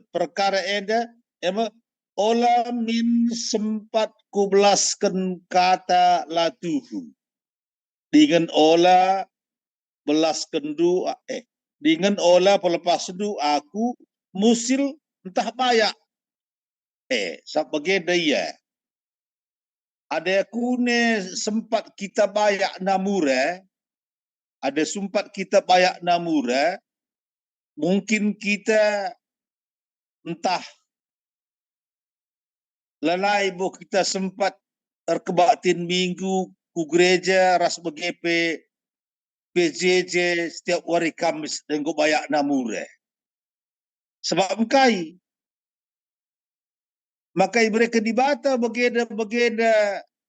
perkara eda ema ola min sempat kubelaskan kata latuhu dengan ola belaskan du dengan ola pelepas du aku musil entah bayak sebagai daya ada kune sempat kita bayak namura ada sempat kita bayak namura mungkin kita entah lalai bo kita sempat terkebatin minggu ku gereja ras begepe PJJ setiap hari Kamis dan go bayak namure. Sebab makai mereka dibata begeda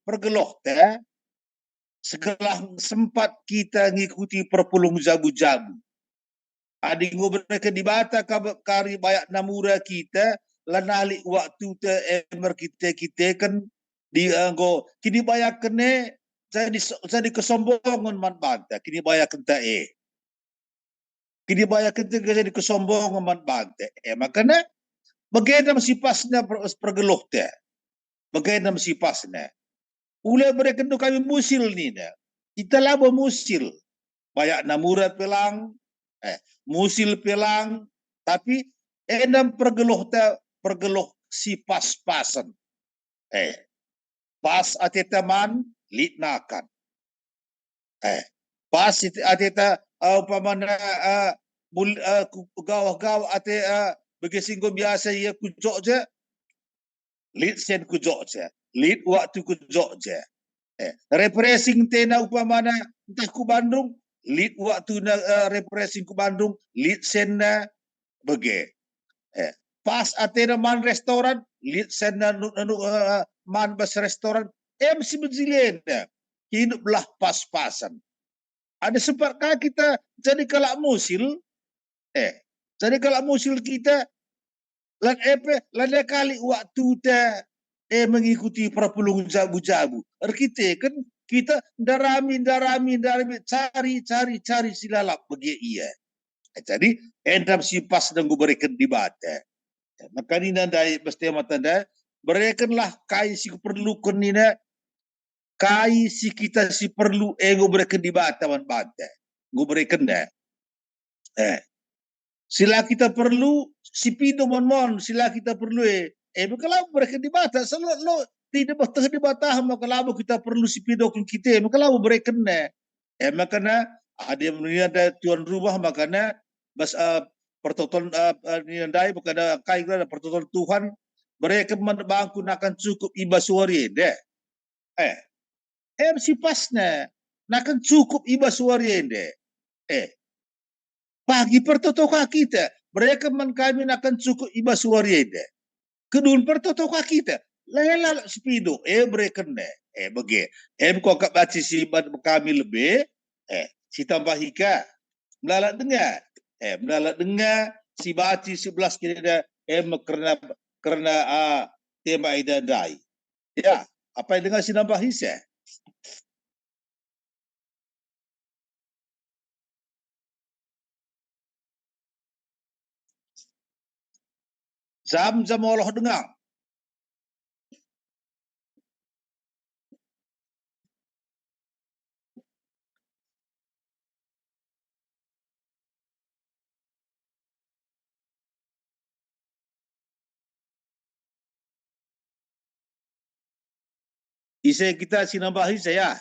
pergeloh segelah sempat kita ngikuti perpulung jabu-jabu. Adi ngo mereka dibata kari bayak namura kita lanali waktu te emer kita kan di go kini bayak kene jadi kesombongan man banta kini bayak kenta kini bayak kenta jadi kesombongan man banta makanya bagaimana masih pasnya pergeluh te bagaimana masih pasnya ule mereka tu kami musil ni kita labo musil bayak namura pelang musil pelang tapi enam pergeluh si pas-pasan pas atetaman litnakan pas ateta upamana gaw ate begesinggo biasa ia kujok je lit sen kujok je lit waktu kujok je repressing tena upamana entah ku Bandung lit waktu na repressing ku Bandung lit sen na bege pas atena man restoran lit sen na man bas restoran si bejilien hidup belah pas-pasan ada sepatkah kita jadi kalak musil jadi kalak musil kita lan kali waktu ta mengikuti perpulung jabu-jabu kita kan kita darami cari silalap bagi ia jadi endam si pas dan gue berikan di bata maka ni nandai pasti matanda berikanlah kai si perlukan ni kai si kita si perlu gue berikan di bata man bata gue berikan sila kita perlu si pido mon sila kita perlu kalau mereka di bata selalu lo tidak betah di bata kalau kita perlu si pido kun kita kalau mereka makanya ada yang ada tuan rumah makanya bas pertoton nilai bukan ada kai pertoton Tuhan mereka bangku akan cukup iba suari si pasnya akan cukup iba suari pagi pertotoka kita mereka kami akan cukup iba suari kedun pertotoka kita lela spido mereka bagi kok kak baca si kami lebih si tambah hika melalak dengar si baca 11 kira karena tema ida dai ya apa yang dengar si nambah hisa Zam Allah dengar. Ise kita sinambahi saya.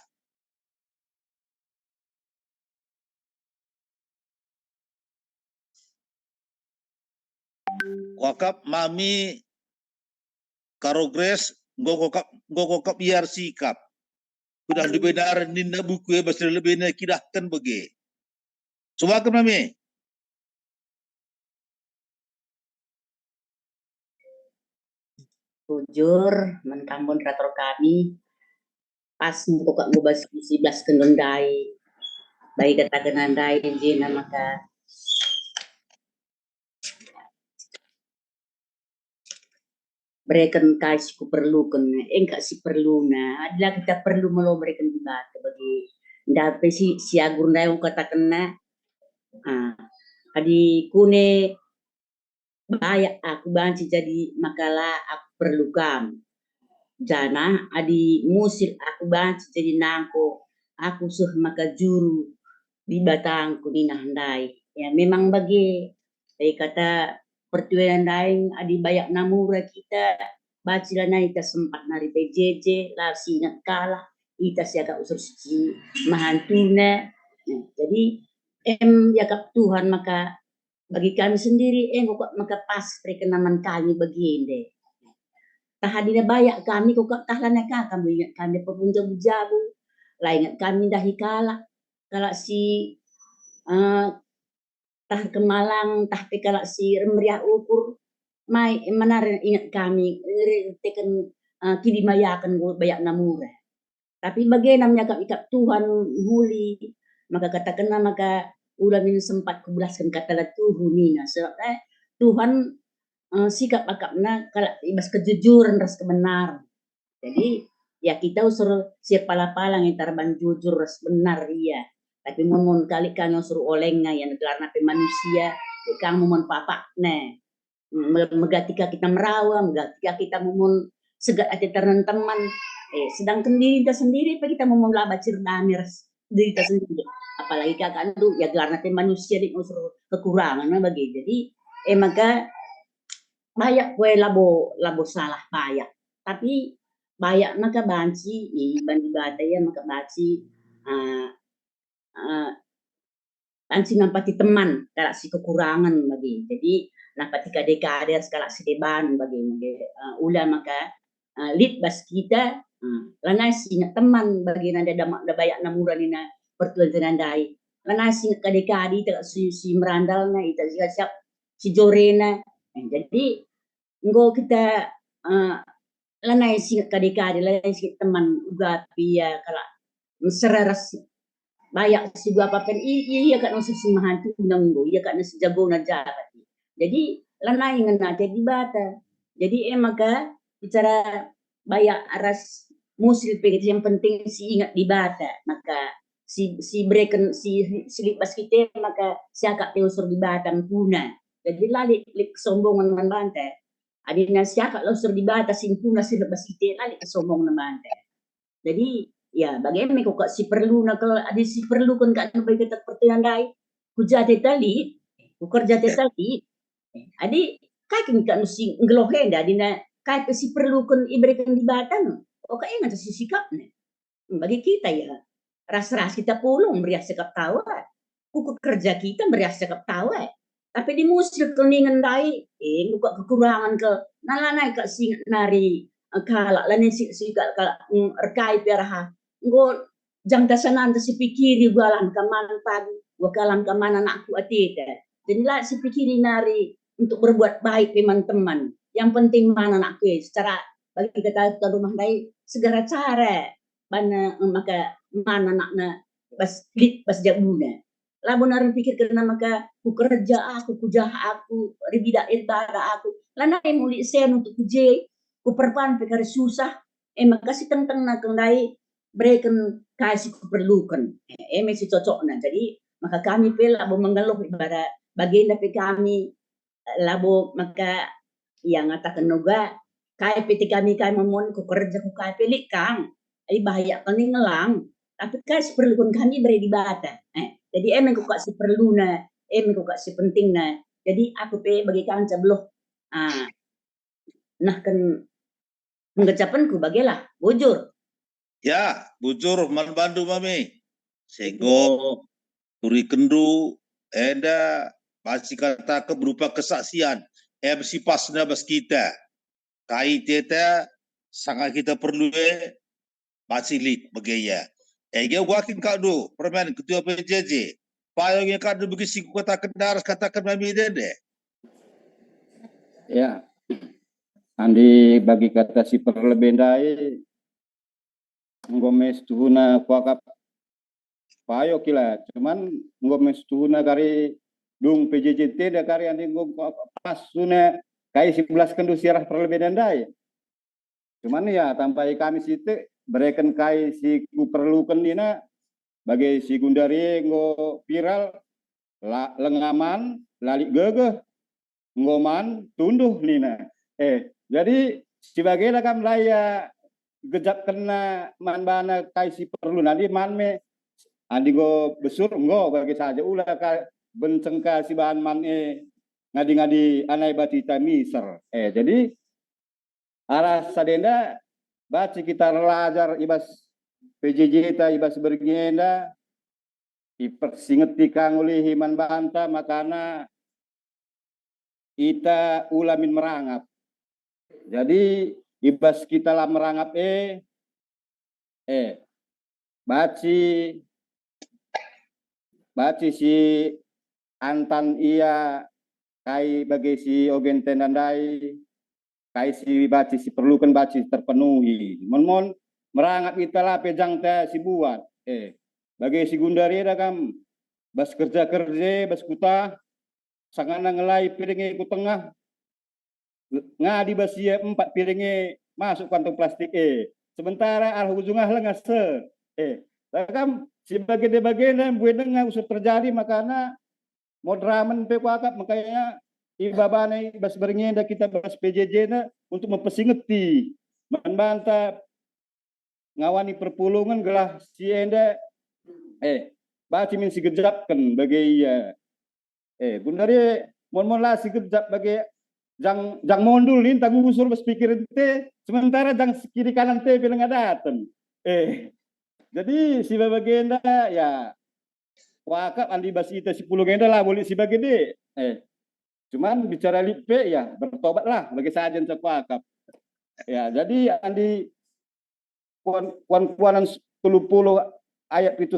Wakap mami karogres ngokap biar sikap. Sudah lebih dari ninda buku basir lebih nak kidahkan bagi. Coba ke mami. Jujur mentambun rator kami pas buka ngubas 11 kendendai baik kata kendendai jina maka berikan kasih ku perlukan enggak si perlu na adalah kita perlu melo berikan di bata bagi dapat si agur na yung katakan na adi kune banyak aku banci jadi makalah aku perlukan jana adi musil aku banci jadi nangko aku suh maka juru di batangku di nahandai ya memang bagi kata pertuanan daing adi bayak namura kita bacilah na ita sempat nari PJJ lah singat kalah ita siaga usur si mahantuna jadi yakap Tuhan maka bagi kami sendiri kok maka pas perkenaman kami begini tahadina bayak kami kok tahlana kami ingat kami pepunja bujabu lah ingat kami dahi kala kala si tah kemalang tah kala si meriah ukur mai menar ingat kami teken kini mayakan bayak namura tapi bagaimana kami ikap Tuhan huli maka katakan maka ulamin sempat kubelaskan kata Tuhan nina sebab Tuhan sikap akapna kalau ibas kejujuran ras kebenaran. Jadi ya kita usur siap pala-palang yang tarban jujur ras benar iya. Tapi mun kali kang usur olengnya yang karena manusia kang mun papak ne. Megatika kita merawa, megatika kita mumun segat ati ternen teman. Sedangkan diri kita sendiri apa kita mau laba cirdamir diri kita sendiri. Apalagi kakak itu ya karena manusia di usur kekurangan bagi. Jadi maka banyak kue labo salah banyak tapi banyak maka banci bandi bata ya maka banci banci nampati teman kalau si kekurangan bagi jadi nampati kadek-kadek sekala si deban bagi ulah maka lead bas kita lanai si teman bagi nanda damak da banyak namuran ina pertuan dai lanai si kadek-kadek tak si merandal na ita siap si jorena jadi nggo kita lanai singat kadek-kadek lanai singat teman uga pia kala meseraras bayak si gua papen iya kan usah si mahantu nanggo iya kan si jago na jabat jadi lanai ngena jadi bata jadi maka bicara bayak aras musil pengen yang penting si ingat di bata maka si breken si lipas kita maka siakak teusur di bata puna jadi lali sombongan man bante adina siya kalau sur di batas impuna sila basite lali kesombong naman jadi ya bagaimana kok si perlu na kalau ada si perlu kan kan baik kita pertandai kujate tali kukerja tali adi kakin kan si ngelohenda adina kay si perlu kan iberikan di batan o kaya nga si sikap na bagi kita ya ras-ras kita pulong meriah sikap tawa kuku kerja kita meriah sikap tawa tapi di musil keningan dai buka kekurangan ke nalanay ka sing nari kala lanin si kala erkai peraha nggo jang dasanan si pikiri galan kaman pagi wakalan kamana aku atita jadi lah si pikiri nari untuk berbuat baik teman-teman yang penting mana aku secara bagi kita ke rumah dai segala cara mana maka mana nakna bas jabuna lamun narin pikir kena maka ku kerja aku kujah aku ribida irbara aku lanai muli sen untuk kuje ku perpan pikir susah maka si tentang na kendai breken kasih ku perlukan masih cocok na jadi maka kami pel labo mengeluh ibarat bagian tapi kami labo maka yang ngatakan noga kaya piti kami kaya memon ku kerja ku kaya pelik kang ay bahaya kani ngelang tapi kasih perlukan kami beri di bata jadi emang kok si perlu na emang kok si penting na jadi aku pe bagi kang cabloh nah kan pengecapanku bagilah bujur Ya, bujur man bandu mami. Sego turi kendu enda masih kata ke berupa kesaksian MC pasna bas kita. Kai teta sangat kita perlu masih lit bagaya. Ege wakin kadu permen ketua PJJ. Payungnya kadu bagi si kota kendaras katakan mami dede. Ya, andi bagi kata si perlebendai ngomes tuhuna kuakap payo kila cuman ngomes tuhuna kari dung PJJT da kari andi ngom pas suna kai 11 kendu sirah perlebendai cuman ya tampai kami situ bereken kai si ku perlukan dina bagi si gundari ngo viral lengaman lali gege ngoman tunduh nina. Jadi sebagai kam laya gejap kena man bana kaisi perlu nanti man me andi go besur ngo bagi saja ulah ka bencengka si bahan man ngadi-ngadi anai batita miser. Jadi arah sadenda baca kita belajar ibas PJJ ta ibas bergenda ipersingeti kang oleh himan banta makana ita ulamin merangap. Jadi ibas kita lah merangap baci si antan ia kai bagi si ogen tenandai kai si baci si perlukan baci terpenuhi. Mon merangap kita lah pejang teh si buat. Bagi si gundari dah kam bas kerja bas kuta sangana ngelai piringnya ku tengah ngadi basia 4 piringnya masuk kantong plastik sementara al ujungah lengas takam si bagian buat dengar usut terjadi makana modraman pe kuakap makanya ibabane bas berngenda kita bas PJJ na untuk mempesingeti membantah ngawani perpulungan gelah si enda baci min si gejapkan bagi iya gundari mon lah si gejap bagi jang mondul nih tanggung usur bas pikirin te sementara jang kiri kanan te bilang datang jadi si bagenda ya wakap andi bas ita si puluh genda lah boleh si bagede cuman bicara lipe ya bertobat lah bagi sajen sa wakap ya jadi andi kuan 30 ayat itu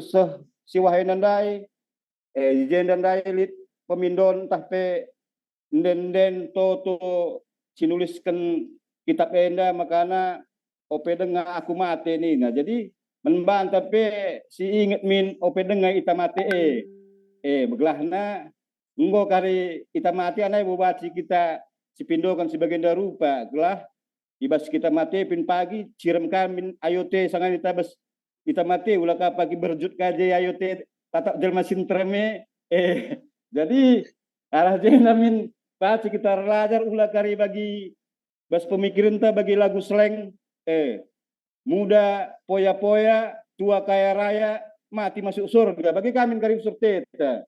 si wahai nandai ijen nandai lit pemindon tahpe den toto sinuliskan kitab enda makana ope dengar aku mati nih. Nah jadi membantah pe si inget min ope dengar ita mati begelahna enggo kari ita mati anai bubaci kita si pindokan sebagian darupa gelah ibas kita mati pin pagi ciram kamin ayote sangan ita mati ulah ka pagi berjut kaje ayote tatap jelma sintreme jadi arah jenamin baca kita belajar ulah kari bagi bas pemikiran ta bagi lagu slang muda poya-poya tua kaya raya mati masuk surga bagi kami kari usur teta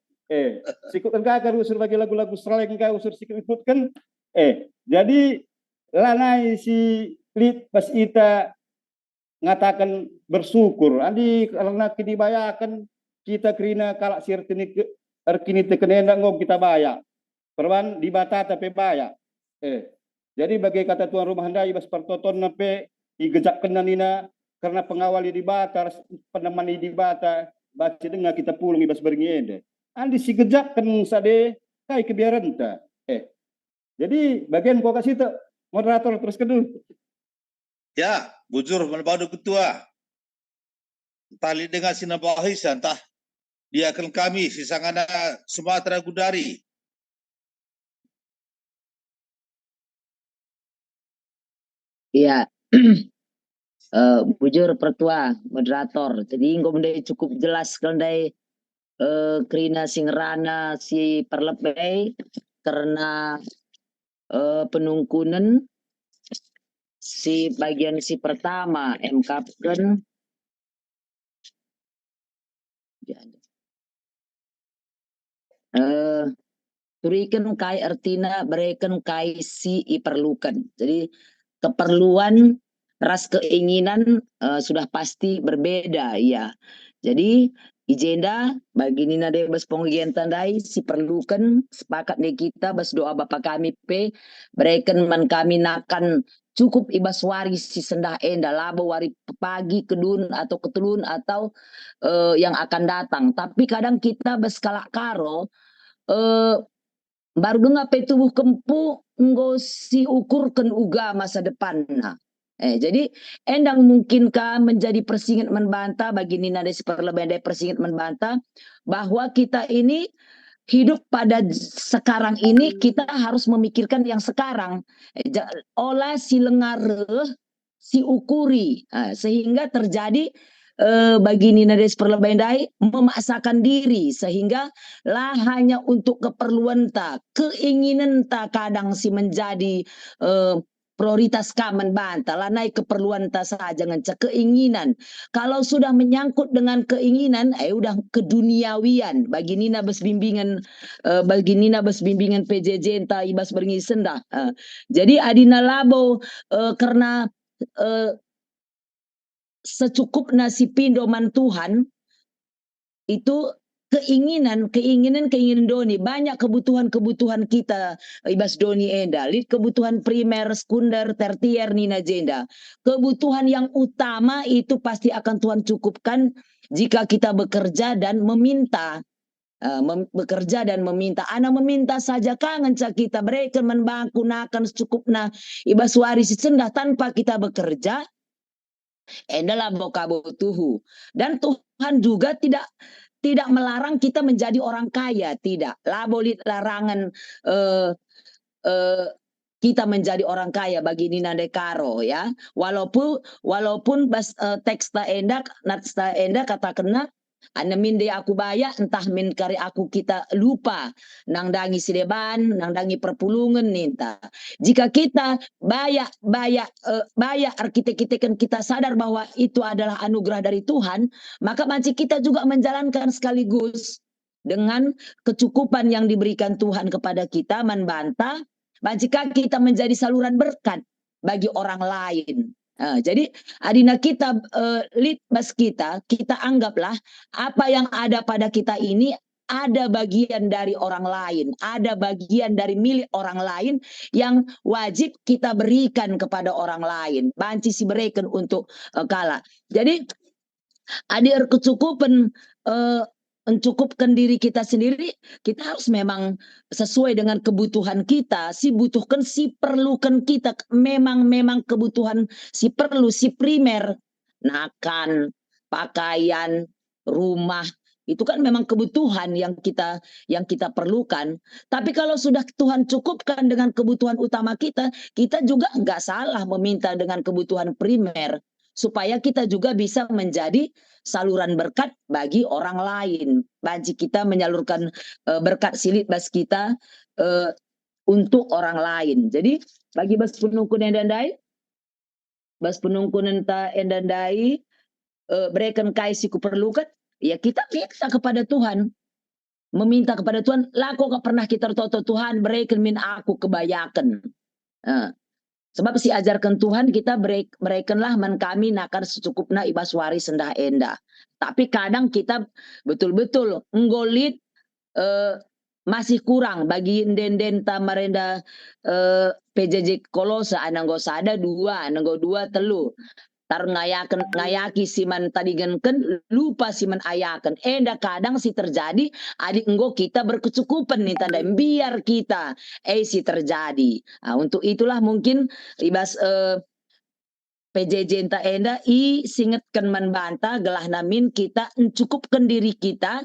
sikutkan kakak usur bagi lagu-lagu slang ka usur sikut ikutkan jadi lanai si lit pas ita ngatakan bersyukur andi karena dibayakan kita kerina kalak sirtini erkini tekenenda ngom kita bayak perwan di bata tapi baya. Jadi bagi kata tuan rumah handai bas pertoton nape igejapkan nina karena pengawali di bata penemani di bata baca dengar kita pulung ibas berngende. Andi si gejapkan sade kai kebiaran ta. Jadi bagian kau kasih tu moderator terus kedua. Ya, bujur menabadu ketua. Tali dengan sinabahisan tah dia akan kami sisangana Sumatera Gudari. Iya, bujur pertua moderator. Jadi ngomong cukup jelas kalau kerina singrana si perlebay karena penungkunan si bagian si pertama MKPN turikan kai artina berikan kai si iperlukan. Jadi keperluan ras keinginan sudah pasti berbeda ya. Jadi agenda bagi Nina Debes penggian tandai si perlukan sepakat nih kita bas doa Bapak kami berikan man kami nakan cukup ibas waris si sendah enda labo wari pagi kedun atau ketulun atau yang akan datang. Tapi kadang kita bas kalak karo baru dengar pe tubuh kempu nggo si ukurkan uga masa depan. Jadi endang mungkinkah menjadi persingit membantah bagi Nina Desi perlebih persingit membantah bahwa kita ini hidup pada sekarang ini kita harus memikirkan yang sekarang. Olah si lengar si ukuri sehingga terjadi bagi Nina Des Perlebendai memaksakan diri sehingga lah hanya untuk keperluan ta, keinginan ta kadang si menjadi prioritas kaman banta lah naik keperluan ta saja nganca keinginan. Kalau sudah menyangkut dengan keinginan, udah keduniawian. Bagi Nina bes bimbingan PJJ entah ibas berngi sendah. Jadi adina labo karena secukupnya si pindoman Tuhan itu keinginan doni banyak kebutuhan kita ibas doni enda kebutuhan primer sekunder tertier nina jenda kebutuhan yang utama itu pasti akan Tuhan cukupkan jika kita bekerja dan meminta bekerja dan meminta ana meminta saja kangen kita mereka membangkunakan secukupnya ibas waris sendah tanpa kita bekerja dalam bokabutuhu dan Tuhan juga tidak melarang kita menjadi orang kaya, tidak. Labolit larangan kita menjadi orang kaya bagi Nina Dekaro ya. Walaupun teks ta enda kata kena min de aku baya entah min kari aku kita lupa nang dangi sideban nang dangi perpulungan ninta jika kita baya arkitek kita sadar bahwa itu adalah anugerah dari Tuhan maka manci kita juga menjalankan sekaligus dengan kecukupan yang diberikan Tuhan kepada kita membantah jika kita menjadi saluran berkat bagi orang lain. Jadi adina kita litbas kita anggaplah apa yang ada pada kita ini ada bagian dari orang lain, ada bagian dari milik orang lain yang wajib kita berikan kepada orang lain. Banci si berikan untuk kala. Jadi ada kecukupan mencukupkan diri kita sendiri, kita harus memang sesuai dengan kebutuhan kita, si butuhkan, si perlukan kita, memang kebutuhan si perlu, si primer, makan, pakaian, rumah, itu kan memang kebutuhan yang kita perlukan. Tapi kalau sudah Tuhan cukupkan dengan kebutuhan utama kita juga nggak salah meminta dengan kebutuhan primer, supaya kita juga bisa menjadi saluran berkat bagi orang lain. Bagi kita menyalurkan berkat silit bas kita untuk orang lain. Jadi bagi bas penungkun endandai, berikan kaisiku perlukan, ya kita minta kepada Tuhan. Meminta kepada Tuhan, laku gak pernah kita toto Tuhan, berikan min aku kebayakan. Sebab si ajarkan Tuhan kita berikanlah men kami nakar secukupna ibas waris sendah enda. Tapi kadang kita betul-betul nggolit masih kurang bagi den tamarenda PJJ Kolosa ananggo sada dua telu. Tar ngayaki siman tadi genken lupa siman ayakan enda kadang si terjadi adik enggo kita berkecukupan nih tanda biar kita si terjadi. Untuk itulah mungkin ibas PJJ enda singetkan membantah gelah namin kita mencukupkan diri kita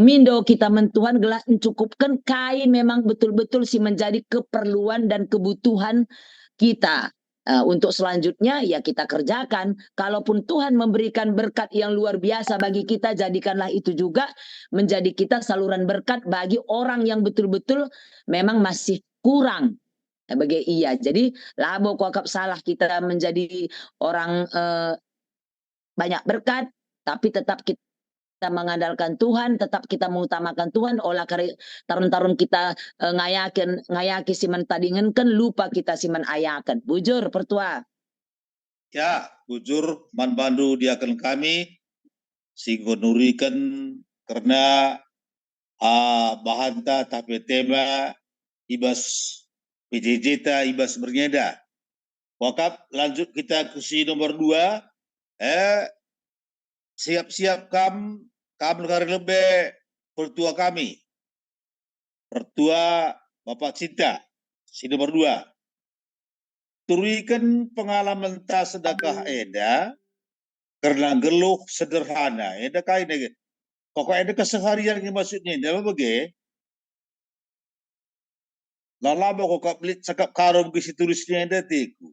mindo kita mentuhan gelah mencukupkan kai memang betul-betul si menjadi keperluan dan kebutuhan kita. Untuk selanjutnya ya kita kerjakan. Kalaupun Tuhan memberikan berkat yang luar biasa bagi kita, jadikanlah itu juga menjadi kita saluran berkat bagi orang yang betul-betul memang masih kurang. Jadi labo kuakap salah kita menjadi orang banyak berkat, tapi tetap kita mengandalkan Tuhan, tetap kita mengutamakan Tuhan. Olah kari tarun-tarun kita ngayaki siman tadingen kan lupa kita siman ayakan. Bujur pertua. Ya, bujur man bandu diakan kami singgo nurikan karena bahanta tapi tema ibas PJJ ta ibas bernyeda. Wakap lanjut kita ke si nomor 2. Siap-siap kam negara lebih pertua kami. Pertua Bapak Cinta. Si nomor 2. Turikan pengalaman ta sedekah eda karena geluh sederhana. Eda kain ege. Pokok eda keseharian yang maksudnya eda bagi. Lama kok kaplit sakap karom kisi tulisnya eda tiku.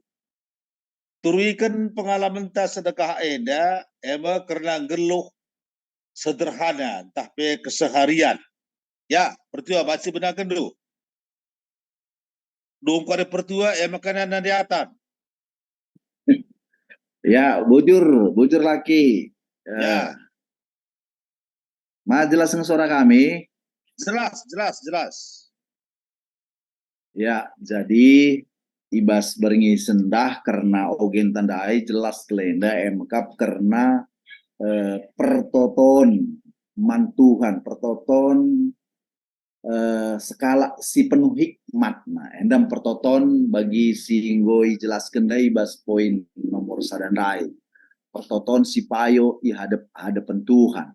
turikan pengalaman ta sedekah enda ema karena geluh sederhana tapi keseharian. Ya, pertua baca benarkan dulu. Dong kare pertua ema kanan nadiatan. Ya, bujur laki. Ya, Jelaskan suara kami. jelas. Ya, jadi ibas beringi sendah karena ogen tandai jelas kelenda emkap karena pertoton mantuhan pertoton skala si penuh hikmat. Nah, endam pertoton bagi si nggoi jelaskan dai ibas poin nomor sadandai. Pertoton si payo i hadapan Tuhan.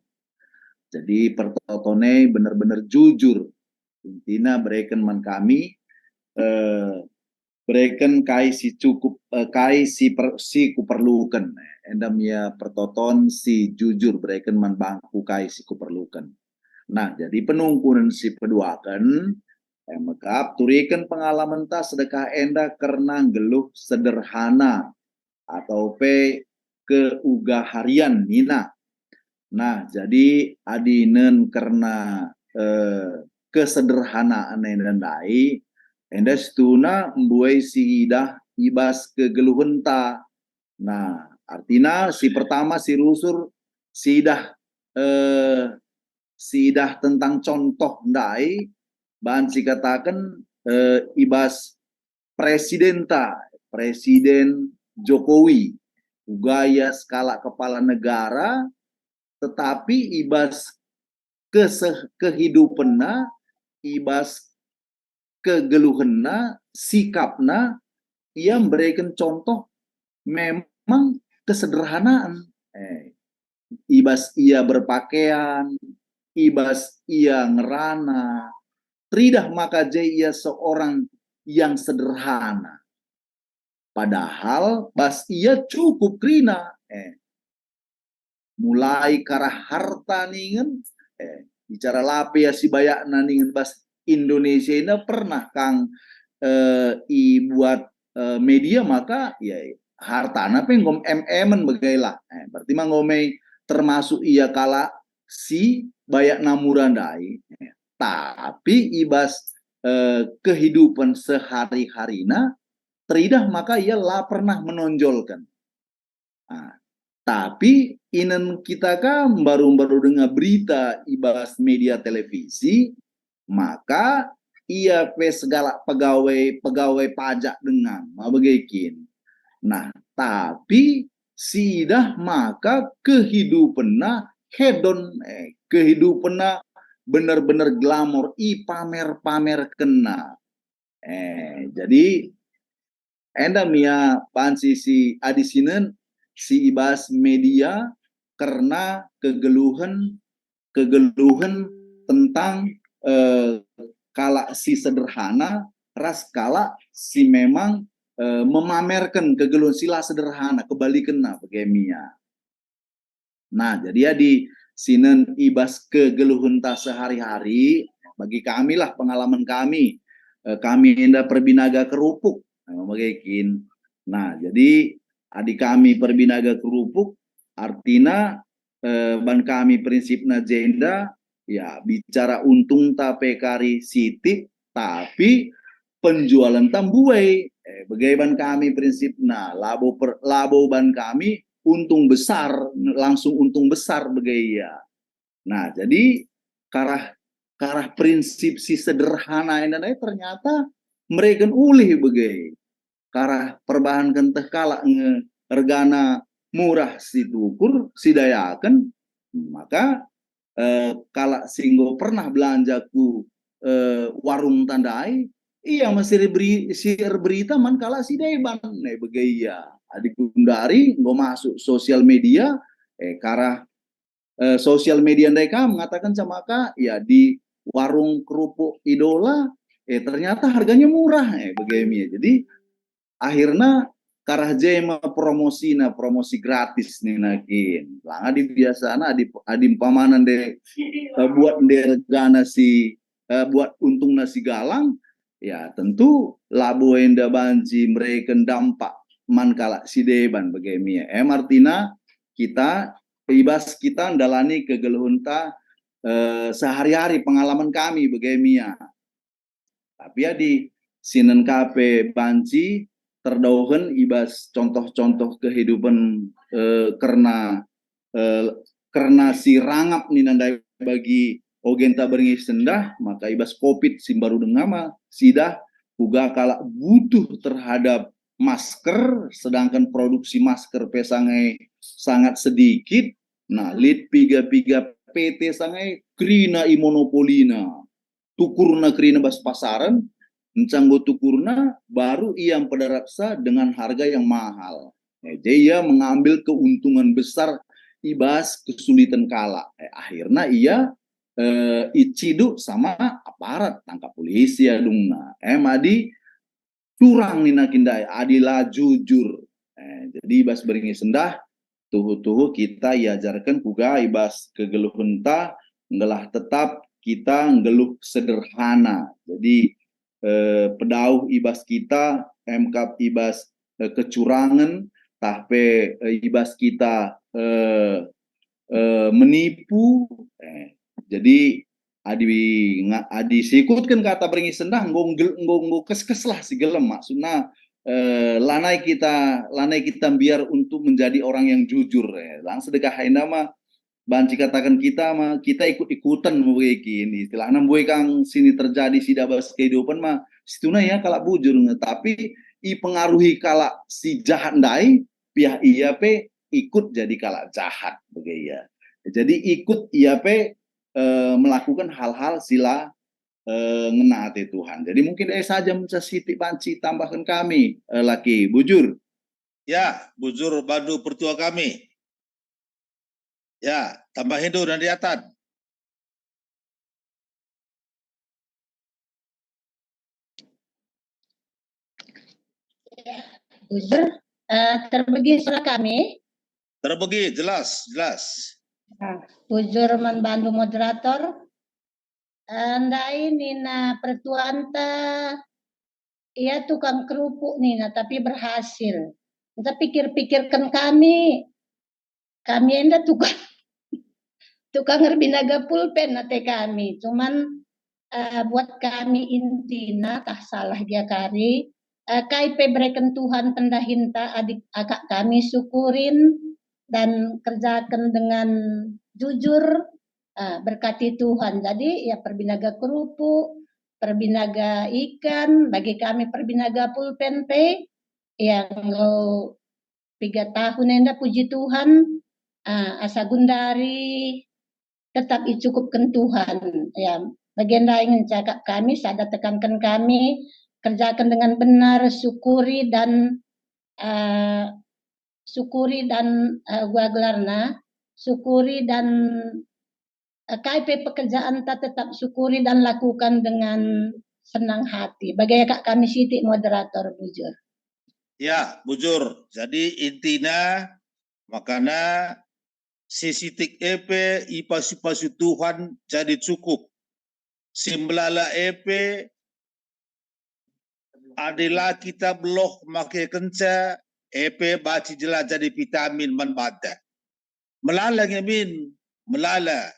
Jadi pertotone benar-benar jujur. Intinya berikan man kami berikan kai si cukup kai si kuperlukan. Endam ya pertoton si jujur berikan man bangku kai si kuperlukan. Nah, jadi penungkunan si peduakan mekap turikan pengalaman ta sedekah enda karena geluh sederhana atau keuga harian nina. Nah, jadi adinen karena kesederhanaan endai enda stuna mbuai si idah ibas kegeluhenta. Nah, artinya si pertama si rusur si idah tentang contoh ndai bahan si katakan ibas presiden Jokowi gaya skala kepala negara tetapi ibas kehidupanna ibas kegeluhanna sikapna ia memberikan contoh memang kesederhanaan ibas ia berpakaian ibas ia ngerana tridah maka ia seorang yang sederhana padahal bas ia cukup krina mulai karah harta ningen bicara lape ya si bayak ningen bas Indonesia ini pernah kang buat media maka ya harta apa yang MM begailah berarti mangomei termasuk ia kala si bayak namurandai tapi ibas kehidupan sehari-harina teridah maka ia lah pernah menonjolkan. Nah, tapi inen kita kan baru dengar berita ibas media televisi maka ia segala pegawai pajak dengan begaikin. Nah, tapi sidah maka kehidupanna hedon kehidupanna benar-benar glamor pamer kena. Jadi enda mia pansi si adisinen si ibas media karena kegeluhan tentang kala si sederhana ras kala si memang memamerkan kegeluhan sila sederhana kebalikanna begemia. Nah, jadi ya di sinen ibas kegeluhan ta sehari-hari bagi kami lah pengalaman kami enda perbinaga kerupuk bagaikin. Nah, jadi adik kami perbinaga kerupuk artinya ban kami prinsipna jenda ya bicara untung tapi kari siti tapi penjualan tambuai bagaimana kami prinsipna labo ban kami untung besar langsung untung besar begaya. Nah, jadi karah prinsip si sederhana ini ternyata mereka ulih begai karah perbahan kenteh kala regana murah si tukur si dayakan maka kala singgo pernah belanjaku warung tandai iya masih berita man kala si deban begaya adik kundari nggak masuk sosial media karah sosial media mereka mengatakan camaka ya di warung kerupuk idola ternyata harganya murah begini. Jadi akhirnya karah jema promosi gratis nih nakin lang adi biasana adi pamanan de buat regana si buat untung nasi galang ya tentu labo enda banji mereka dampak man kala si deban begemi artina kita ibas kita ndalani kegeluhunta sehari-hari pengalaman kami begemi tapi ya di sinen kape banci terdauhen ibas contoh-contoh kehidupan karena si rangap nih nandai bagi ogenta beringi sendah maka ibas covid simbaru dengama sidah juga kala butuh terhadap masker sedangkan produksi masker pesangai sangat sedikit nah lead piga-piga PT sangai krina imonopolina tukurna krina bas pasaran encanggo tukurna baru ia padaraksa dengan harga yang mahal. Jadi ia mengambil keuntungan besar ibas kesulitan kala. Akhirnya ia iciduk sama aparat tangkap polisi ya dungna. Madi curang nina kindai adila jujur. Jadi ibas beringi sendah tuhu-tuhu kita iajarkan juga ibas kegeluhunta ngelah tetap kita ngeluh sederhana. Jadi pedauh ibas kita MK ibas kecurangan tapi ibas kita menipu jadi adi sikutkan kata beringi sendah nggo kes lah si gelem maksudnya lanai kita biar untuk menjadi orang yang jujur lang sedekah nama banci katakan kita ikut-ikutan begini istilahnya buai kang sini terjadi si dabas kehidupan situna ya kalak bujur tapi pengaruhi kalak si jahat ndai pihak ia ikut jadi kalak jahat begitu ya jadi ikut ia melakukan hal-hal sila ngenaati Tuhan jadi mungkin saja mencasiti banci tambahkan kami laki bujur ya bujur bandu pertua kami. Ya, tambah Hindu dan Riatan. Bujur, terbagi suara kami. Terbagi, jelas. Bujur membantu moderator. Anda ini pertuanta, ia tukang kerupuk Nina, tapi berhasil. Kita pikir-pikirkan kami enda tukang ngerbinaga pulpen nate kami. Cuman buat kami intina tah salah dia kari. KIP berikan Tuhan pendahinta adik akak kami syukurin dan kerjakan dengan jujur berkati Tuhan. Jadi ya perbinaga kerupuk, perbinaga ikan, bagi kami perbinaga pulpen yang 3 tahun enda puji Tuhan. Asa gundari tetap dicukupkan Tuhan ya bagian ingin cakap kami sada tekankan kami kerjakan dengan benar syukuri dan gua gelarna syukuri dan KIP pekerjaan tetap syukuri dan lakukan dengan senang hati bagi kak kami Siti moderator bujur ya bujur jadi intinya makanya sisitik ipasi Tuhan jadi cukup. Simblala adalah kita beloh makai kenca baci jelas jadi vitamin manbada. Melala ngemin, melala.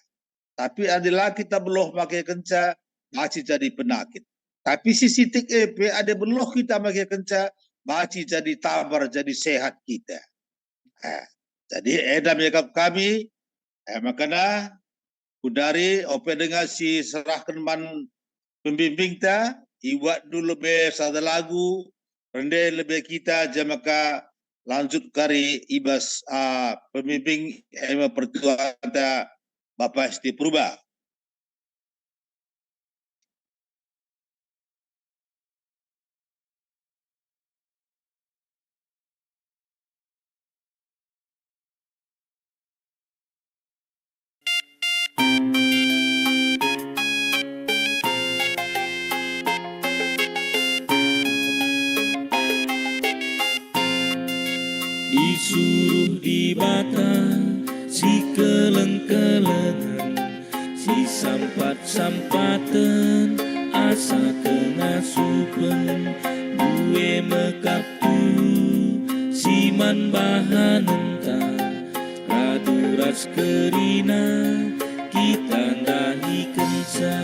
Tapi adalah kita beloh makai kenca baci jadi penakit. Tapi sisitik ada beloh kita makai kenca baci jadi tabar jadi sehat kita. Jadi edam yakap kami makanya kudari open dengan si serahkan man pembimbing ta iwat dulu lebih sada lagu rendah lebih kita jamaka lanjut kari ibas pembimbing pertua ta Bapak Esti Purba. Disuruh di bata si keleng-kelengan si sampat-sampatan asa kengasupen duwe mekaptu bahanenta raduras kerina kita ndahi kensa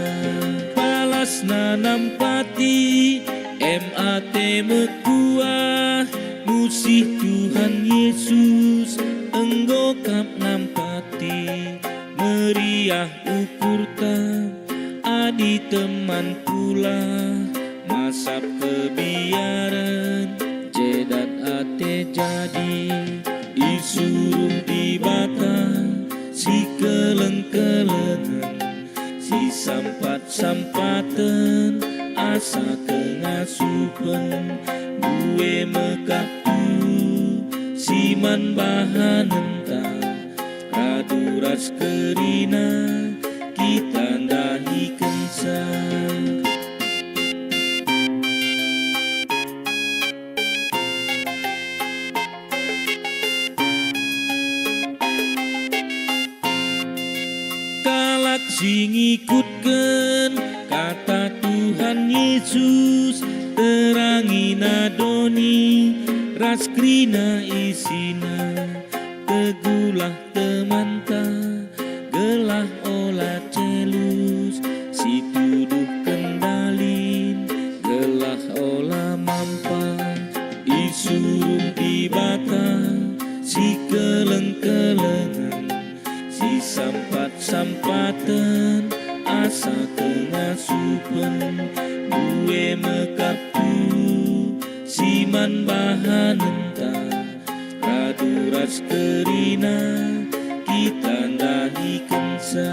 balas nanam pati MAT mekuah musih Tuhan Yesus enggo kap nampati meriah ukurta adi teman pula masap kebiaran jedat ate jadi isuruh di batang si keleng-kelengan si sampat-sampatan asa kengasupan gue mekatu siman bahanenta raduras kerina kita ndahi kensa kalak sing ikutkeun kata Tuhan Yesus terangi nadoni raskrina isina tegulah temanta gelah olah celus si tuduh kendalin gelah olah mampan isuruh di batang si keleng-kelengan si sampat-sampatan asa kengasupan gue mekatu siman bahanenta raduras kerina kita ndahi kensa.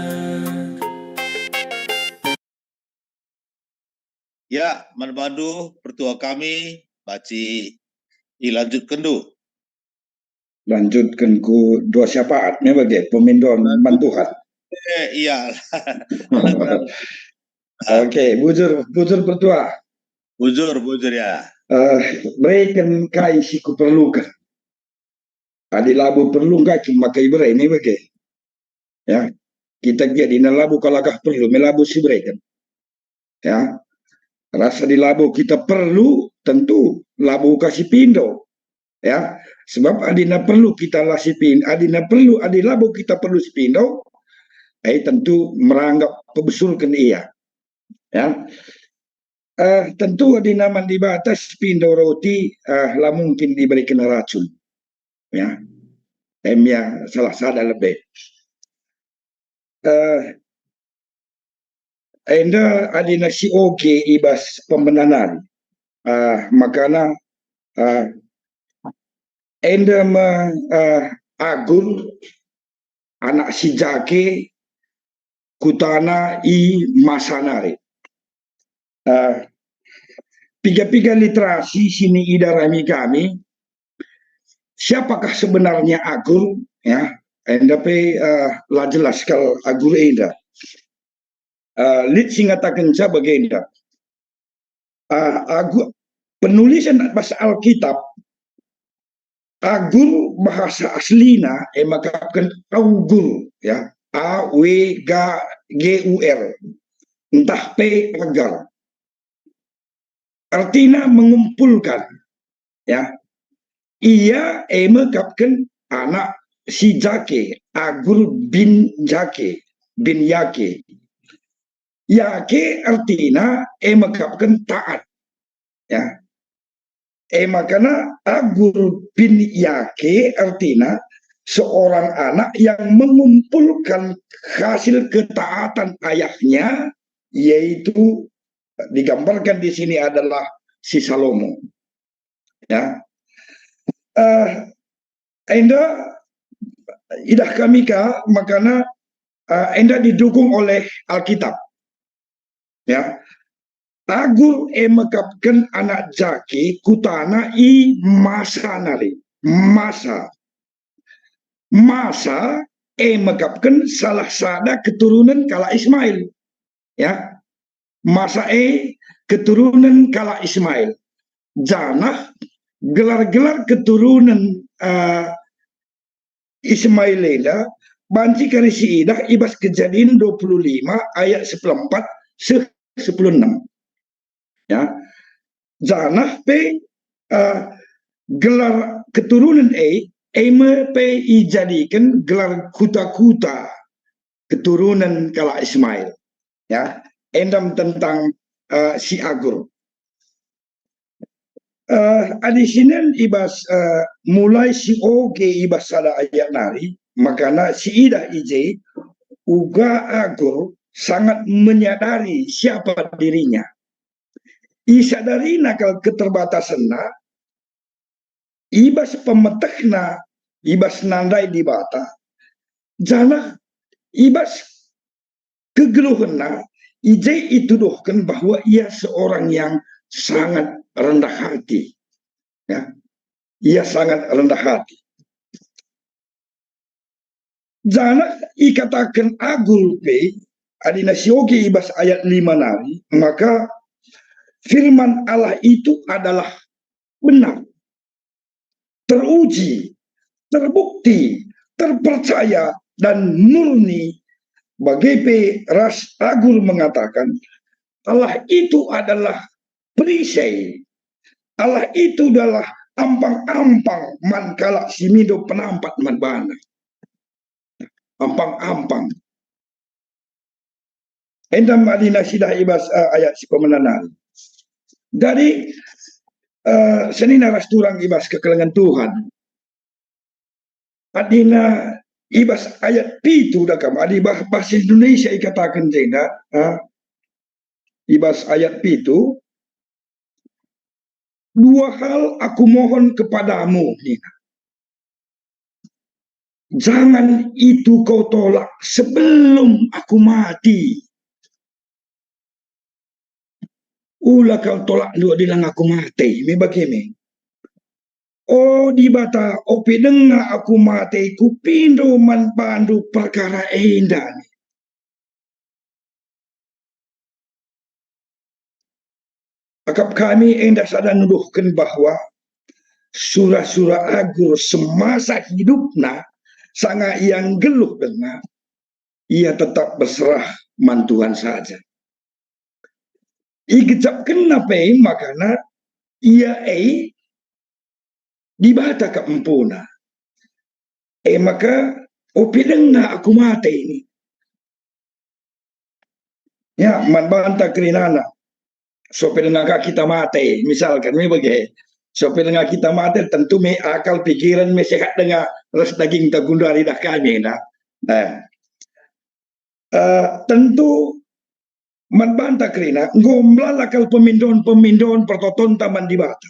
Ya, manbandu pertua kami baci dilanjutkan du. Lanjutkan ku dua syafaatnya bagi pemindon bantuan. Iya. Oke, bujur pertua. Bujur ya. Berikan kai si ku perlukan. Adi labu perlu nggak cuma kai berai ini bagi. Ya, kita jadi na labu kalakah perlu melabu si berikan. Ya, rasa di labu kita perlu tentu labu kasih pindo. Ya, sebab adina perlu kita lasipin, adina perlu adi labu kita perlu sipindo. Tentu meranggap pebesulkan ia. Ya. Tentu di nama di batas pindo roti lah mungkin diberikan racun. Ya. Ya salah sada lebih. Enda adina si oke ibas pembenaran. Makana enda agur anak si jake kutana i masanare. Piga-piga literasi sini idarami kami. Siapakah sebenarnya agur? Ya, enda pe lah jelas kalau agur enda. Lid singatakan saya begini. Agur penulisan bahasa Alkitab. Agur bahasa aslina makapkan augur ya. AWGUR. Entah P agar. Artinya mengumpulkan. Ya. Ia mengkapkan anak si Jake, Agur bin Jake, bin Yake. Yake artinya mengkapkan taat. Ya. Makanya Agur bin Yake artinya seorang anak yang mengumpulkan hasil ketaatan ayahnya, yaitu digambarkan di sini adalah si Salomo. Ya, enda idah kami makana enda didukung oleh Alkitab. Ya, Agur mekapkan anak jaki kutana i masa nari masa mekapkan salah sada keturunan kala Ismail. Ya. Masa keturunan kala Ismail. Janah gelar-gelar keturunan Ismailila banci karisi idah ibas Kejadian 25 ayat 14 16. Ya. Janah gelar keturunan eme pe dijadikan gelar kuta-kuta keturunan kala Ismail, ya. Endam tentang si Agur. Adisinan ibas mulai si oge ibas sada ayat nari, makana si ida ije uga Agur sangat menyadari siapa dirinya. Isadari nakal keterbatasanna, ibas pemetekna, ibas nandai di bata, jana ibas kegeluhna, ije ituduhkan bahwa ia seorang yang sangat rendah hati, ya. Ia sangat rendah hati. Jana ikatakan Agur pe adina siogi ibas ayat 5 nari, maka firman Allah itu adalah benar, teruji, terbukti, terpercaya, dan murni. Bagi Ras Agur mengatakan Allah itu adalah perisai, Allah itu adalah ampang-ampang mankala simido penampat manbana. Ampang-ampang. Endam adina sidah ibas ayat si pemenanan. Dari senina ras turang ibas kekelengan Tuhan. Adina ibas ayat pitu dakam adi bahasa Indonesia ikatakan jeda ibas ayat pitu, dua hal aku mohon kepadamu, Nina. Jangan itu kau tolak sebelum aku mati. Ulah kau tolak dua dilang aku mati. Me bagaimana? Oh di bata opi dengar aku mati ku pindo man pandu perkara indah. Akap kami endah sadar nuduhkan bahwa surah-surah Agur semasa hidupnya sangat yang geluh dengar, ia tetap berserah man Tuhan saja. Ikecap kenapa makana ia dibata ke empuna. Maka opi dengar aku mati ini. Ya, man banta kerinana. Sopi dengar kita mati, misalkan me bagi. Sopi dengar kita mati tentu me akal pikiran me sehat dengar ras daging tagundari dah kami dah. Tentu man banta kerina ngomlalakal pemindon pertoton taman di bata.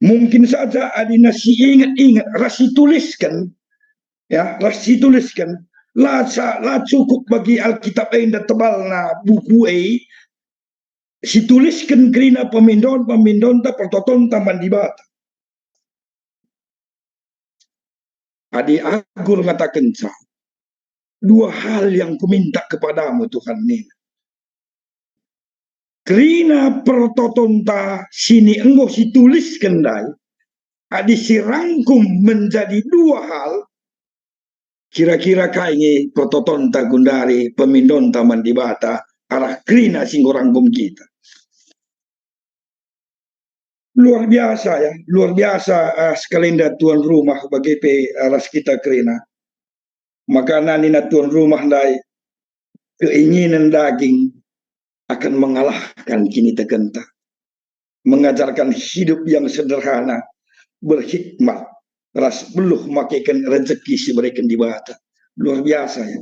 Mungkin saja adina si ingat rasi tuliskan, ya rasi tuliskan lah cukup bagi Alkitab yang tebal na buku si tuliskan kerina pemindon ta pertoton taman di bata. Adi Agur ngatakan dua hal yang kuminta kepadamu Tuhan ini. Kerina pertotonta sini engkau si tuliskan dai, adi si rangkum menjadi dua hal, kira-kira kaini pertotonta gundari pemindon taman di bata arah kerina singgo rangkum kita. Luar biasa ya, luar biasa sekalian tuan rumah bagi aras kita kerina. Makanan ini tuan rumah dai keinginan daging akan mengalahkan kini tegenta. Mengajarkan hidup yang sederhana, berhikmat, ras beluh makaikan rezeki si mereka di bata. Luar biasa ya.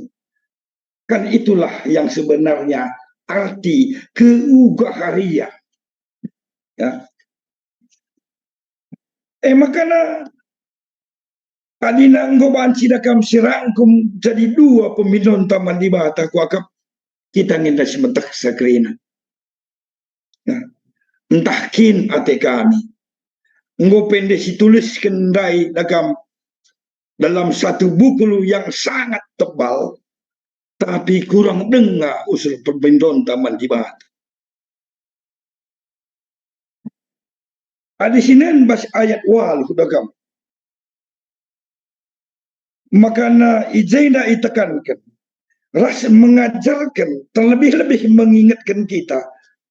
Kan itulah yang sebenarnya arti keugaharian. Ya. Makana adina nggoban sidakam sirangkum jadi dua pemindon taman di bata kuakap kita ngindah sementak sakrina. Ya. Entah kin ate kami. Engkau pendek situlis kendai dalam satu buku yang sangat tebal, tapi kurang dengar usul pemindon taman di bata. Ada sini bas ayat wal hudagam. Makana ijaina itekankan. Ras mengajarkan, terlebih-lebih mengingatkan kita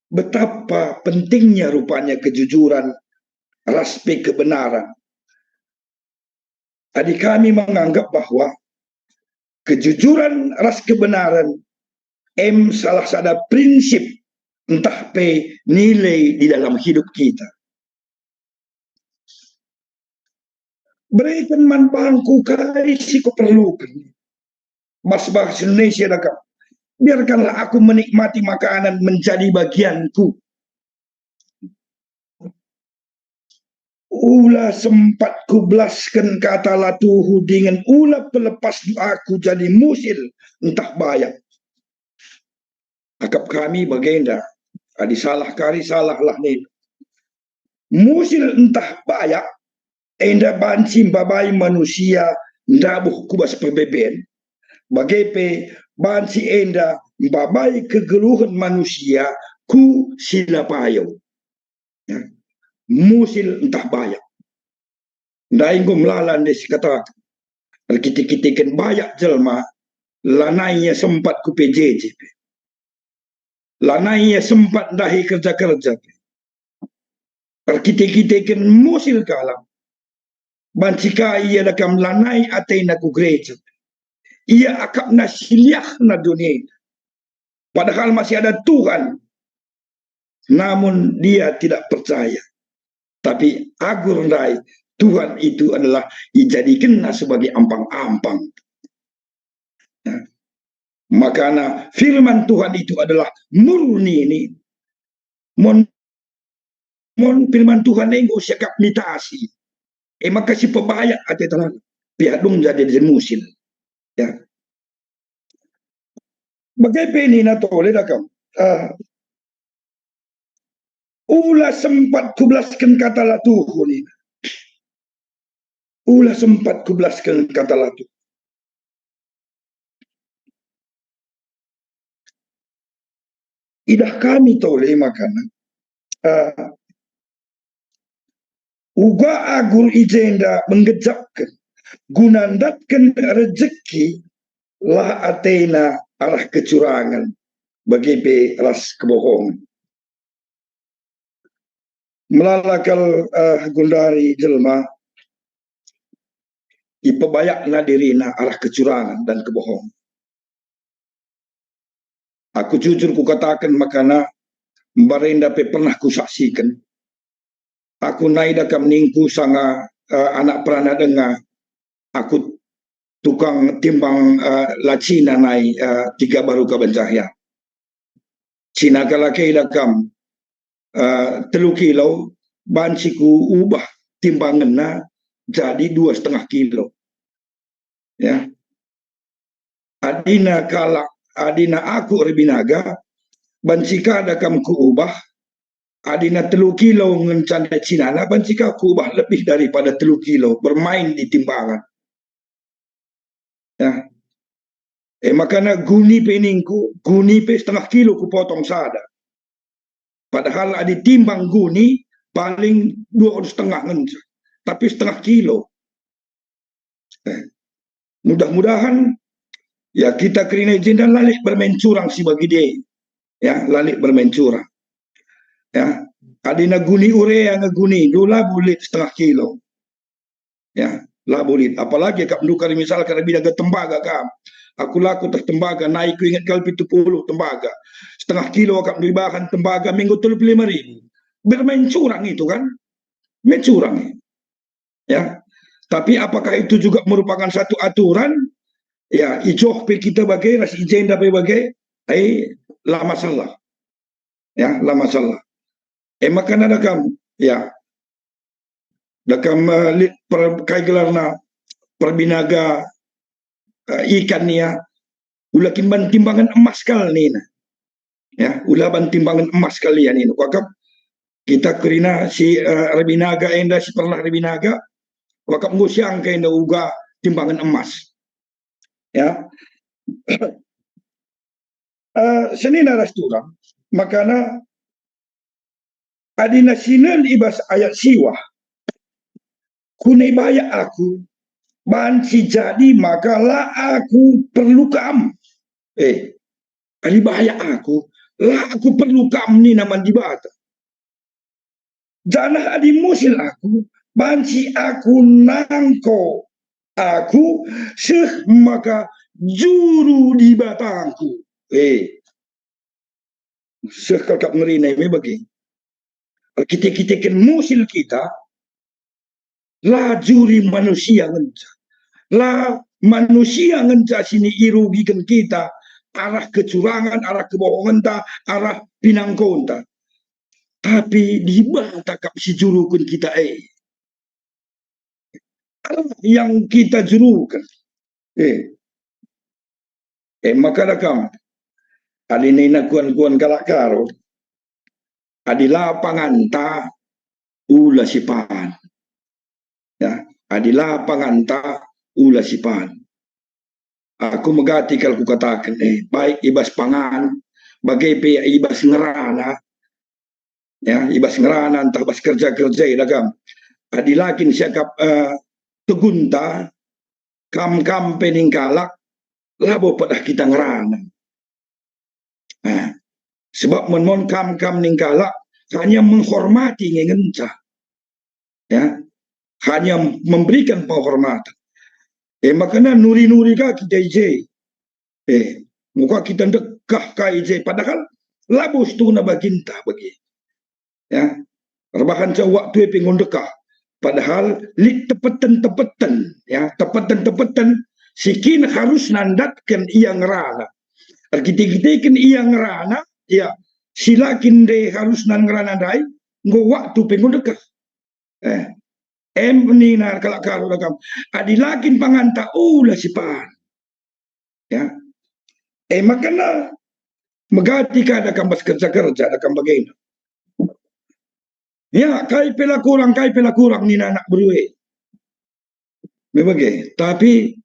betapa pentingnya rupanya kejujuran raspe kebenaran. Adik kami menganggap bahwa kejujuran ras kebenaran salah satu prinsip entah pe nilai di dalam hidup kita. Berikan man bangku kai si ku perlukan. Bahasa Indonesia dah. Biarkanlah aku menikmati makanan menjadi bagianku. Ulah sempat ku belaskan kata latuhu dengan ulah pelepas aku jadi musil entah bayak. Akap kami bagenda. Adi salah kari salah lah ni. Musil entah bayak. Enda banci babai manusia ndabuh kubas perbeben. Bagepe banci enda babai kegeluhan manusia ku silapayo. Ya. Musil entah bayak. Dainggo melalan desi kata kita bayak jelma lanainya sempat ku PJJ. Lanainya sempat dahi kerja-kerja. Kita musil kalam. Bancika ia dakam lanai atena ku gereja. Ia akap nasiliah na dunia. Padahal masih ada Tuhan. Namun dia tidak percaya. Tapi agur rai Tuhan itu adalah dijadikan sebagai ampang-ampang. Ya. Makanya firman Tuhan itu adalah murni ini. Mon firman Tuhan ini usiakap mitasi. Maka si pebaya ate tanah pihak dong jadi musil. Ya. Bagaimana ini na tole dakam. Ulah sempat kublaskan kata latuhu ni. Ulah sempat kublaskan kata latuh. Idah kami tole makanan. Uga agur ijenda menggejapkan. Gunandatkan rezeki lah atena arah kecurangan. Bagi ras kebohongan. Melalakal gundari jelma ipebayakna dirina arah kecurangan dan kebohongan. Aku jujur ku katakan makana barenda pe pernah ku saksikan. Aku naida kam ningku sanga anak perana dengar. Aku tukang timbang lacina nai 3 baru kabencahya. Cina kalake dakam 3 kilo banciku ubah timbangannya jadi 2,5 kilo. Ya. Adina aku rebinaga bancika dakam ku ubah adina 3 kilo ngencanda cinana bancika ku ubah lebih daripada 3 kilo bermain di timbangan. Ya. Makanya guni peningku guni pe 1/2 kilo ku potong sada. Padahal ada timbang guni paling 2,5 ngenca. Tapi 1/2 kilo. Mudah-mudahan ya kita kerina izin dan lalik bermain curang si bagi dia. Ya, lalik bermain curang. Ya, adina guni urea ngeguni dula bulit 1/2 kilo. Ya, lah bulit. Apalagi kap nukar misal karena bidaga tembaga kam. Aku laku teh tembaga naik ku ingat kali 70 tembaga. 1/2 kilo kap bahan tembaga minggu 35.000. Bermain curang itu kan? Main curang. Ya. Tapi apakah itu juga merupakan satu aturan? Ya, ijoh pe kita bagai ras ijen dapat bagai lah masalah. Ya, lah masalah. Makan ada kam ya. Dakam kai gelarna perbinaga ikan ni ya. Ulakin ban timbangan emas kali ni. Ya, ulah ban timbangan emas kalian ini. Wakap kita kerina si rebinaga enda si pernah rebinaga wakap ngusiang ke enda uga timbangan emas. Ya. Senina rasturang makana adina sinan ibas ayat siwah kunai bayak aku banci jadi makalah aku perlu kam ali bayak aku lah aku perlu kam ni naman dibata Janah adi musil aku, banci aku nangko aku seh maka juru di batangku. Seh kakak ngerina ini bagi. Kita kan musil kita, lah juri manusia ngenca. Lah manusia ngenca sini irugikan kita, arah kecurangan, arah kebohongan ta, arah pinangkon ta. Tapi di bata kap si jurukun kita yang kita jurukan. Maka dakam adinina kuan-kuan kalakaro adi lapangan ta ula sipan. Ya, adi lapangan ta ula sipan. Aku megati kalau ku katakan baik ibas pangan bagai pe ibas ngerana. Ya, ibas ngerana entah bas kerja-kerja dakam. Adi lakin siakap tegunta kam-kam peningkalak labo padah kita ngerana. Sebab mon kam-kam ningkalak hanya menghormati ngenca. Ya, hanya memberikan penghormatan. Makanya nuri-nuri ka kita ije. Muka kita dekah ka ije padahal labus tu na baginta bagi. Ya. Rebahan ca waktu pengun dekah. Padahal lik tepetan-tepetan, ya, tepetan-tepetan sikin harus nandatkan ia ngerana. Kita kan ia ngerana, ya, silakin de harus nan ngerana dai, ngo waktu pengun dekah. Ni na kalakaro lakam. Adilakin panganta ula sipan. Ya. Makana megati ka dakam bas kerja-kerja dakam bagaimana. Ya, kai pela kurang ni anak berue. Memang tapi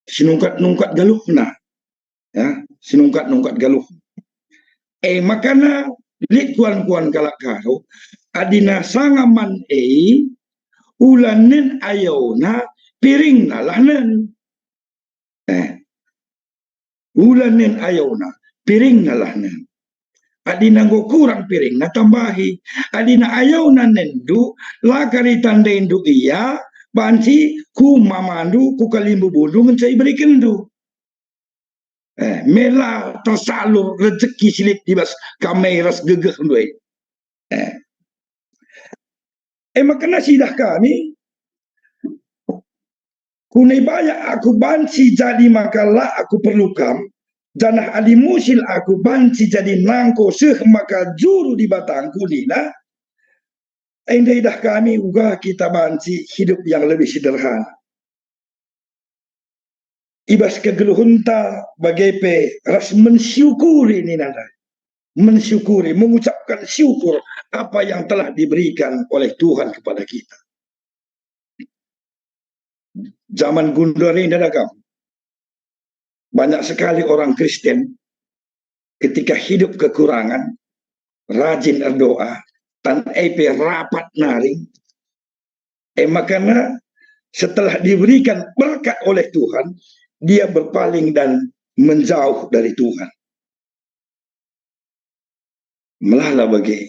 sinungkat-nungkat galuhna. Ya, sinungkat-nungkat galuh. Makana lik kuan-kuan kalakaro adina sangaman ulanen ayona piring nalanen. Ulanen ayona piring nalanen. Adina go kurang piring na tambahi. Adina ayona nendu lakari tandendu iya banci ku mamandu ku kalimbu bundu mencai berikan du. Mela tersalur rezeki silip dibas kameras gegeh duai. Makana sidah kami kunai banyak aku banci jadi makalah aku perlukan. Janah adi musil aku banci jadi nangko seh maka juru di batangku nina. Endai dah kami uga kita banci hidup yang lebih sederhana. Ibas kegeluhunta bagai pe ras mensyukuri nina. Mensyukuri, mengucapkan syukur apa yang telah diberikan oleh Tuhan kepada kita. Zaman gundar ini dakam. Banyak sekali orang Kristen ketika hidup kekurangan, rajin berdoa, tan rapat naring. Makanya setelah diberikan berkat oleh Tuhan, dia berpaling dan menjauh dari Tuhan. Melala bagi.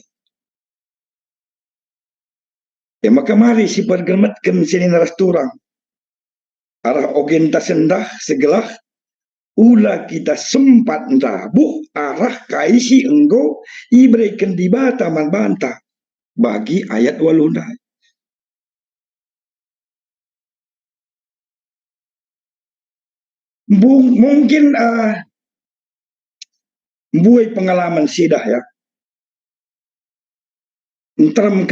Maka mari si pergemetkan sini naras turang. Arah ogenta sendah segelah ula kita sempat ndabuh arah kaisi enggo ibrekan di bata man banta bagi ayat waluna. Mungkin buai pengalaman sidah ya. Entarem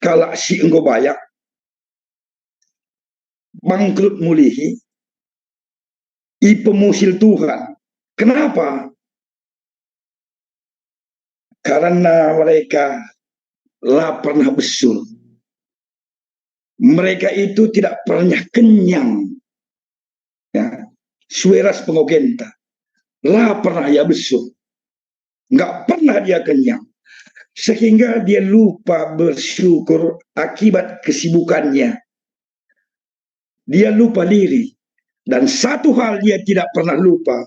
kalau si enggo bayak bangkrut mulihi pemusil Tuhan. Kenapa? Karena mereka lah pernah besul. Mereka itu tidak pernah kenyang. Ya, sueras pengogenta. Lah pernah ya besul. Nggak pernah dia kenyang. Sehingga dia lupa bersyukur akibat kesibukannya. Dia lupa diri. Dan satu hal dia tidak pernah lupa,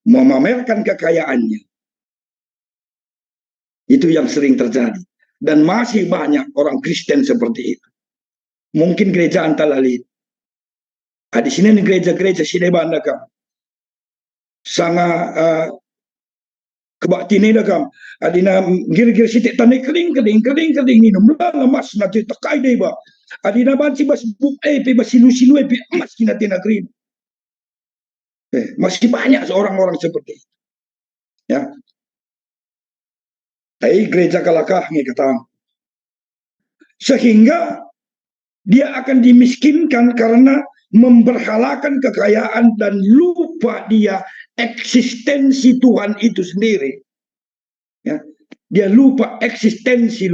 memamerkan kekayaannya. Itu yang sering terjadi. Dan masih banyak orang Kristen seperti itu. Mungkin gereja Antalalit. Di sini gereja-gereja Sideban dakam. Sangat kebakti ni dakam. Adina gir-gir sitik tani kering minum lang emas nanti tekai deh ba. Adina banci bas buk pe bas silu pe emas kina tina kering. Masih banyak orang-orang seperti itu. Ya. Tapi gereja Kalakah ni kata. Sehingga dia akan dimiskinkan karena memberhalakan kekayaan dan lupa dia eksistensi Tuhan itu sendiri. Ya, dia lupa eksistensi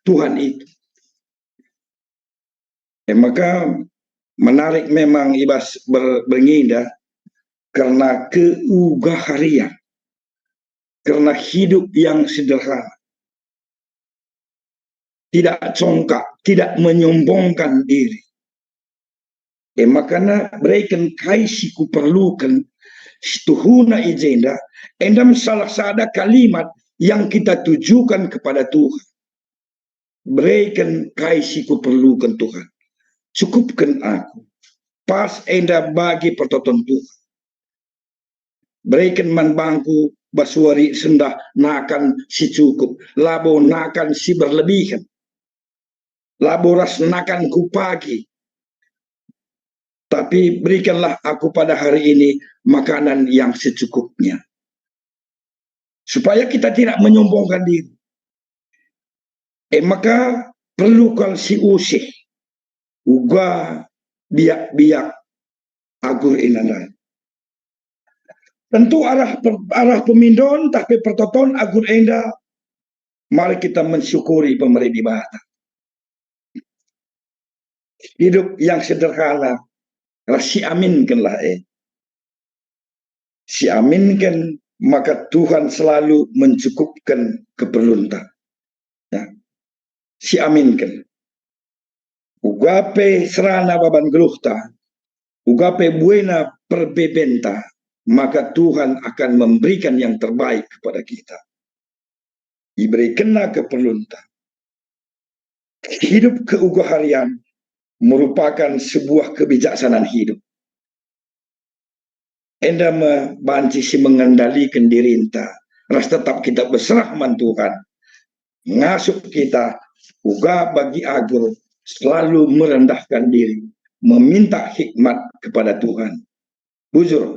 Tuhan itu. Maka menarik memang Ibas berngindah karena keugaharian, karena hidup yang sederhana, tidak congkak, tidak menyombongkan diri. Makanya berikan kaisiku perlukan Tuhuna ijenda, endam salah sada kalimat yang kita tujukan kepada Tuhan. Berikan kaisiku perlukan Tuhan. Cukupkan aku. Pas enda bagi pertonton Tuhan. Berikan man bangku basuari sendah nakan si cukup. Labo nakan si berlebihan. Labo ras nakan ku pagi. Tapi berikanlah aku pada hari ini makanan yang secukupnya. Supaya kita tidak menyombongkan diri. Maka perlukan si usih. Uga biak-biak agur inanai. Tentu arah pemindon tapi pertoton agur enda. Mari kita mensyukuri pemerintah bahata. Hidup yang sederhana. Si aminkanlah Si aminkan, maka Tuhan selalu mencukupkan keperluan. Ya. Si aminkan. Ugape serana baban geluhta, ugape buena perbebenta, maka Tuhan akan memberikan yang terbaik kepada kita. Diberikanlah keperluan. Hidup keugaharian merupakan sebuah kebijaksanaan hidup. Enda membanci si mengendalikan diri enta. Ras tetap kita berserah man Tuhan. Ngasup kita, uga bagi agur, selalu merendahkan diri. Meminta hikmat kepada Tuhan. Bujur,